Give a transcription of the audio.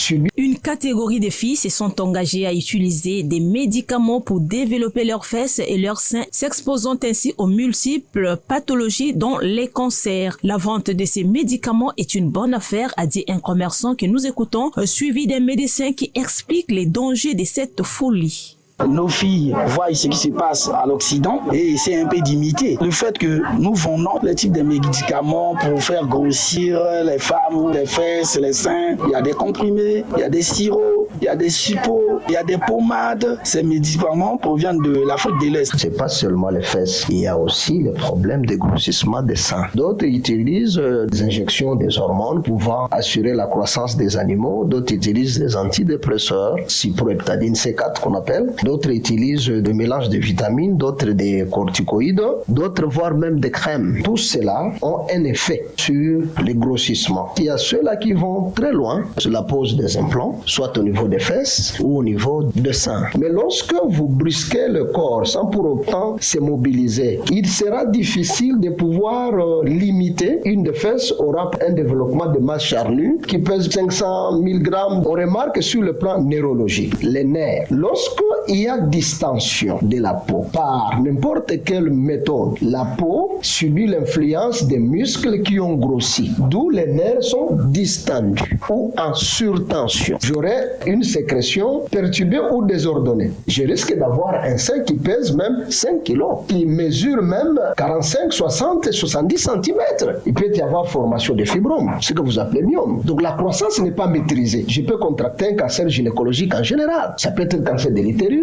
subit. Une catégorie de filles se sont engagées à utiliser des médicaments pour développer leurs fesses et leurs seins, s'exposant ainsi aux multiples pathologies dont les cancers. La vente de ces médicaments est une bonne affaire, a dit un commerçant que nous écoutons, suivi d'un médecin qui explique les dangers de cette folie. Nos filles voient ce qui se passe à l'Occident et c'est un peu d'imiter. Le fait que nous vendons le type de médicaments pour faire grossir les femmes, les fesses, les seins, il y a des comprimés, il y a des sirops, il y a des suppositoires, il y a des pommades. Ces médicaments proviennent de l'Afrique de l'Est. C'est pas seulement les fesses, il y a aussi le problème de grossissement des seins. D'autres utilisent des injections des hormones pouvant assurer la croissance des animaux. D'autres utilisent des antidépresseurs, cyproheptadine C4 qu'on appelle. D'autres utilisent des mélanges de vitamines, d'autres des corticoïdes, d'autres voire même des crèmes. Tout cela ont un effet sur les grossissements. Il y a ceux-là qui vont très loin sur la pose des implants, soit au niveau des fesses ou au niveau des seins. Mais lorsque vous brusquez le corps sans pour autant se mobiliser, il sera difficile de pouvoir limiter. Une des fesses aura un développement de masse charnue qui pèse 500 000 grammes. On remarque sur le plan neurologique, les nerfs. Lorsque il y a distension de la peau par n'importe quelle méthode, la peau subit l'influence des muscles qui ont grossi, d'où les nerfs sont distendus ou en surtension. J'aurai une sécrétion perturbée ou désordonnée. Je risque d'avoir un sein qui pèse même 5 kg, qui mesure même 45, 60, 70 cm. Il peut y avoir formation de fibromes, ce que vous appelez myome. Donc la croissance n'est pas maîtrisée. Je peux contracter un cancer gynécologique en général. Ça peut être un cancer de l'utérus.